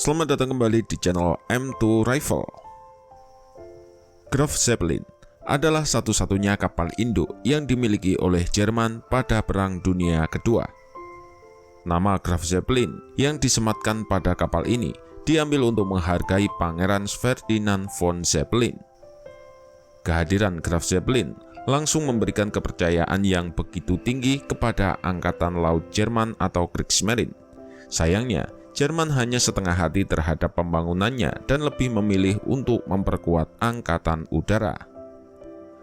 Selamat datang kembali di channel M2 Rifle. Graf Zeppelin adalah satu-satunya kapal induk yang dimiliki oleh Jerman pada Perang Dunia Kedua. Nama Graf Zeppelin yang disematkan pada kapal ini diambil untuk menghargai Pangeran Ferdinand von Zeppelin. Kehadiran Graf Zeppelin langsung memberikan kepercayaan yang begitu tinggi kepada Angkatan Laut Jerman atau Kriegsmarine. Sayangnya, Jerman hanya setengah hati terhadap pembangunannya dan lebih memilih untuk memperkuat angkatan udara.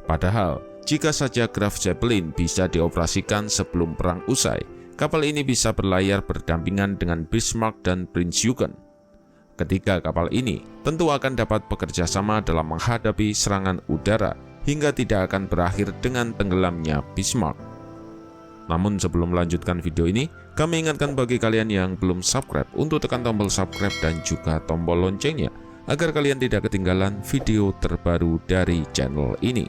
Padahal, jika saja Graf Zeppelin bisa dioperasikan sebelum perang usai, kapal ini bisa berlayar berdampingan dengan Bismarck dan Prinz Eugen. Ketiga kapal ini tentu akan dapat bekerja sama dalam menghadapi serangan udara hingga tidak akan berakhir dengan tenggelamnya Bismarck. Namun sebelum melanjutkan video ini, kami ingatkan bagi kalian yang belum subscribe untuk tekan tombol subscribe dan juga tombol loncengnya agar kalian tidak ketinggalan video terbaru dari channel ini.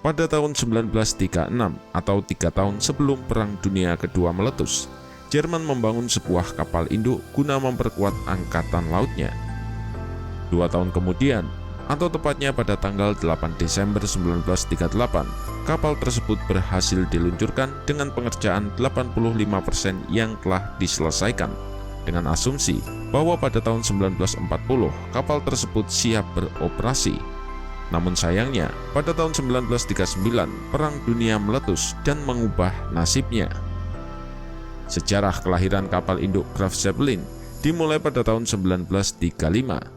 Pada tahun 1936 atau 3 tahun sebelum Perang Dunia Kedua meletus, Jerman membangun sebuah kapal induk guna memperkuat angkatan lautnya. 2 tahun kemudian, atau tepatnya pada tanggal 8 Desember 1938, kapal tersebut berhasil diluncurkan dengan pengerjaan 85% yang telah diselesaikan, dengan asumsi bahwa pada tahun 1940 kapal tersebut siap beroperasi. Namun sayangnya, pada tahun 1939 Perang Dunia meletus dan mengubah nasibnya. Sejarah kelahiran kapal induk Graf Zeppelin dimulai pada tahun 1935.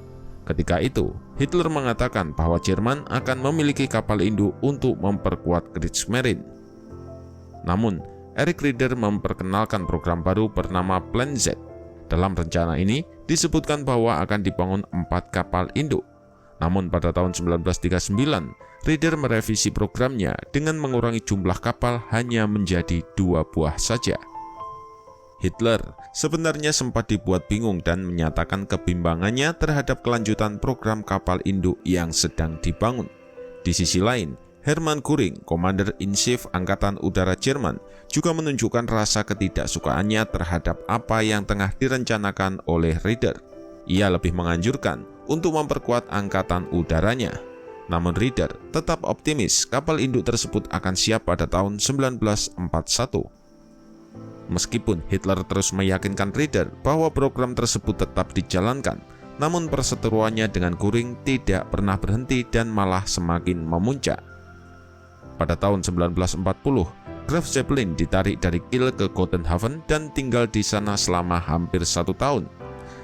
Ketika itu, Hitler mengatakan bahwa Jerman akan memiliki kapal induk untuk memperkuat Kriegsmarine. Namun, Erich Raeder memperkenalkan program baru bernama Plan Z. Dalam rencana ini, disebutkan bahwa akan dibangun 4 kapal induk. Namun pada tahun 1939, Raeder merevisi programnya dengan mengurangi jumlah kapal hanya menjadi 2 buah saja. Hitler sebenarnya sempat dibuat bingung dan menyatakan kebimbangannya terhadap kelanjutan program kapal induk yang sedang dibangun. Di sisi lain, Hermann Göring, Commander-in-Chief Angkatan Udara Jerman, juga menunjukkan rasa ketidaksukaannya terhadap apa yang tengah direncanakan oleh Raeder. Ia lebih menganjurkan untuk memperkuat angkatan udaranya. Namun Raeder tetap optimis kapal induk tersebut akan siap pada tahun 1941. Meskipun Hitler terus meyakinkan Raeder bahwa program tersebut tetap dijalankan, namun perseteruannya dengan Göring tidak pernah berhenti dan malah semakin memuncak. Pada tahun 1940, Graf Zeppelin ditarik dari Kiel ke Gotenhaven dan tinggal di sana selama hampir 1 tahun.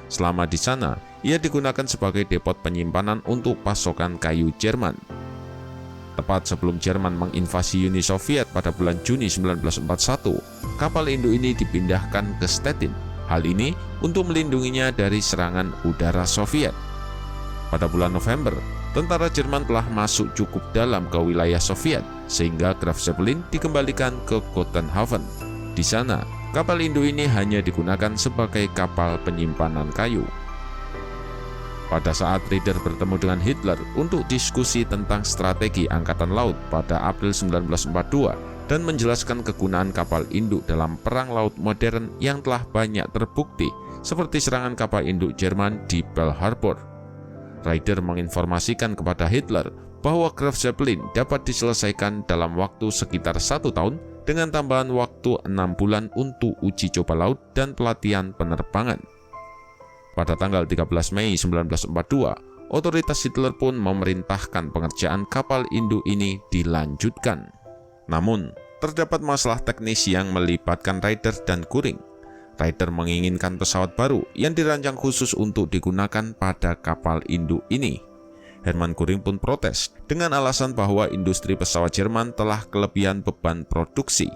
Selama di sana, ia digunakan sebagai depot penyimpanan untuk pasokan kayu Jerman. Tepat sebelum Jerman menginvasi Uni Soviet pada bulan Juni 1941, kapal induk ini dipindahkan ke Stettin. Hal ini untuk melindunginya dari serangan udara Soviet. Pada bulan November, tentara Jerman telah masuk cukup dalam ke wilayah Soviet, sehingga Graf Zeppelin dikembalikan ke Gotenhaven. Di sana, kapal induk ini hanya digunakan sebagai kapal penyimpanan kayu. Pada saat Raeder bertemu dengan Hitler untuk diskusi tentang strategi angkatan laut pada April 1942 dan menjelaskan kegunaan kapal induk dalam perang laut modern yang telah banyak terbukti, seperti serangan kapal induk Jerman di Pearl Harbor. Raeder menginformasikan kepada Hitler bahwa Graf Zeppelin dapat diselesaikan dalam waktu sekitar 1 tahun dengan tambahan waktu 6 bulan untuk uji coba laut dan pelatihan penerbangan. Pada tanggal 13 Mei 1942, otoritas Hitler pun memerintahkan pengerjaan kapal induk ini dilanjutkan. Namun, terdapat masalah teknis yang melibatkan Raeder dan Göring. Raeder menginginkan pesawat baru yang dirancang khusus untuk digunakan pada kapal induk ini. Hermann Göring pun protes dengan alasan bahwa industri pesawat Jerman telah kelebihan beban produksi.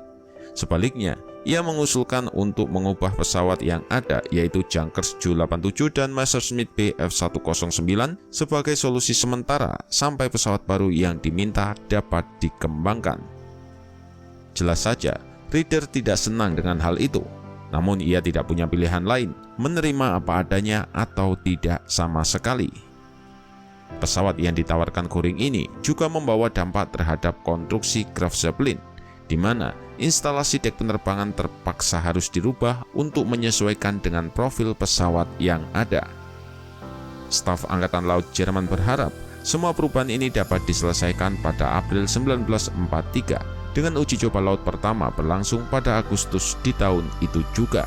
Sebaliknya, ia mengusulkan untuk mengubah pesawat yang ada, yaitu Junkers Ju-87 dan Messerschmitt Bf-109 sebagai solusi sementara sampai pesawat baru yang diminta dapat dikembangkan. Jelas saja, Raeder tidak senang dengan hal itu. Namun ia tidak punya pilihan lain, menerima apa adanya atau tidak sama sekali. Pesawat yang ditawarkan Göring ini juga membawa dampak terhadap konstruksi Graf Zeppelin, di mana instalasi dek penerbangan terpaksa harus dirubah untuk menyesuaikan dengan profil pesawat yang ada. Staf Angkatan Laut Jerman berharap semua perubahan ini dapat diselesaikan pada April 1943 dengan uji coba laut pertama berlangsung pada Agustus di tahun itu juga.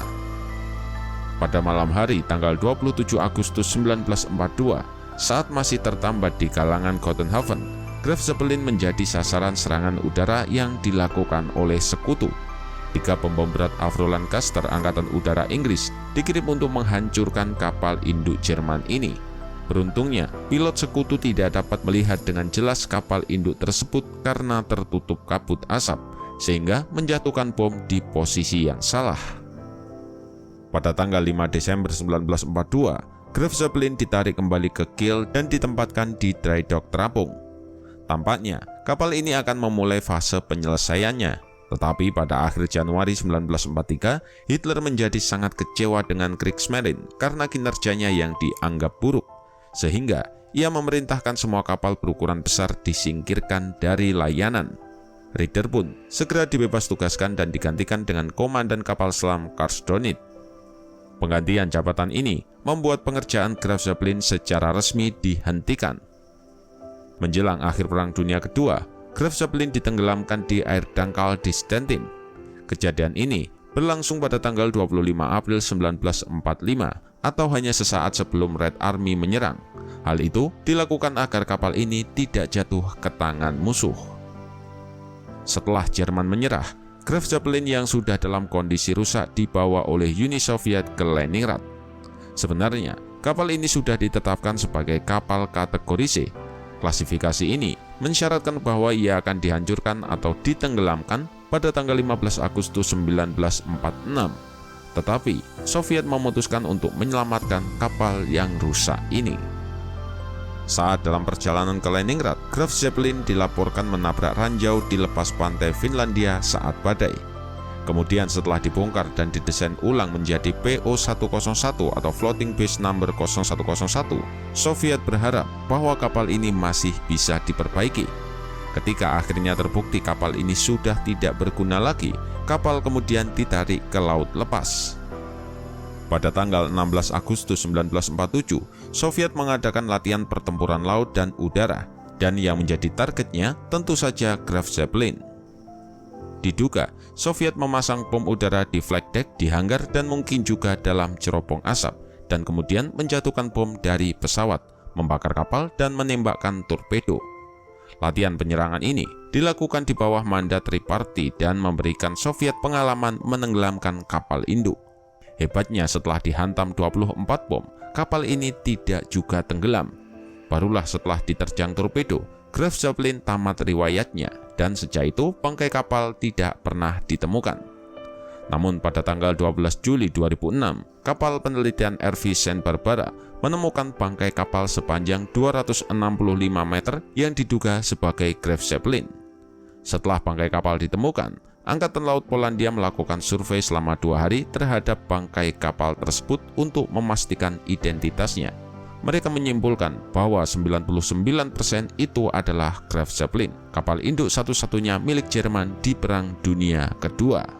Pada malam hari tanggal 27 Agustus 1942, saat masih tertambat di kalangan Copenhagen, Graf Zeppelin menjadi sasaran serangan udara yang dilakukan oleh sekutu. 3 pembom berat Avro Lancaster Angkatan Udara Inggris dikirim untuk menghancurkan kapal induk Jerman ini. Beruntungnya, pilot sekutu tidak dapat melihat dengan jelas kapal induk tersebut karena tertutup kabut asap, sehingga menjatuhkan bom di posisi yang salah. Pada tanggal 5 Desember 1942, Graf Zeppelin ditarik kembali ke Kiel dan ditempatkan di dry dock terapung. Tampaknya, kapal ini akan memulai fase penyelesaiannya. Tetapi pada akhir Januari 1943, Hitler menjadi sangat kecewa dengan Kriegsmarine karena kinerjanya yang dianggap buruk. Sehingga, ia memerintahkan semua kapal berukuran besar disingkirkan dari layanan. Reeder pun segera dibebas tugaskan dan digantikan dengan Komandan Kapal Selam Karsdonit. Penggantian jabatan ini membuat pengerjaan Graf Zeppelin secara resmi dihentikan. Menjelang akhir Perang Dunia Kedua, Graf Zeppelin ditenggelamkan di air dangkal di Stentin. Kejadian ini berlangsung pada tanggal 25 April 1945 atau hanya sesaat sebelum Red Army menyerang. Hal itu dilakukan agar kapal ini tidak jatuh ke tangan musuh. Setelah Jerman menyerah, Graf Zeppelin yang sudah dalam kondisi rusak dibawa oleh Uni Soviet ke Leningrad. Sebenarnya, kapal ini sudah ditetapkan sebagai kapal kategori C. Klasifikasi ini mensyaratkan bahwa ia akan dihancurkan atau ditenggelamkan pada tanggal 15 Agustus 1946. Tetapi, Soviet memutuskan untuk menyelamatkan kapal yang rusak ini. Saat dalam perjalanan ke Leningrad, Graf Zeppelin dilaporkan menabrak ranjau di lepas pantai Finlandia saat badai. Kemudian setelah dibongkar dan didesain ulang menjadi PO-101 atau Floating Base Number 0101, Soviet berharap bahwa kapal ini masih bisa diperbaiki. Ketika akhirnya terbukti kapal ini sudah tidak berguna lagi, kapal kemudian ditarik ke laut lepas. Pada tanggal 16 Agustus 1947, Soviet mengadakan latihan pertempuran laut dan udara, dan yang menjadi targetnya tentu saja Graf Zeppelin. Diduga, Soviet memasang bom udara di flight deck, di hanggar, dan mungkin juga dalam cerobong asap, dan kemudian menjatuhkan bom dari pesawat, membakar kapal, dan menembakkan torpedo. Latihan penyerangan ini dilakukan di bawah mandat triparti dan memberikan Soviet pengalaman menenggelamkan kapal induk. Hebatnya, setelah dihantam 24 bom, kapal ini tidak juga tenggelam. Barulah setelah diterjang torpedo, Graf Zeppelin tamat riwayatnya, dan sejak itu bangkai kapal tidak pernah ditemukan. Namun pada tanggal 12 Juli 2006, kapal penelitian RV Saint Barbara menemukan bangkai kapal sepanjang 265 meter yang diduga sebagai Graf Zeppelin. Setelah bangkai kapal ditemukan, Angkatan Laut Polandia melakukan survei selama 2 hari terhadap bangkai kapal tersebut untuk memastikan identitasnya. Mereka menyimpulkan bahwa 99% itu adalah Graf Zeppelin, kapal induk satu-satunya milik Jerman di Perang Dunia Kedua.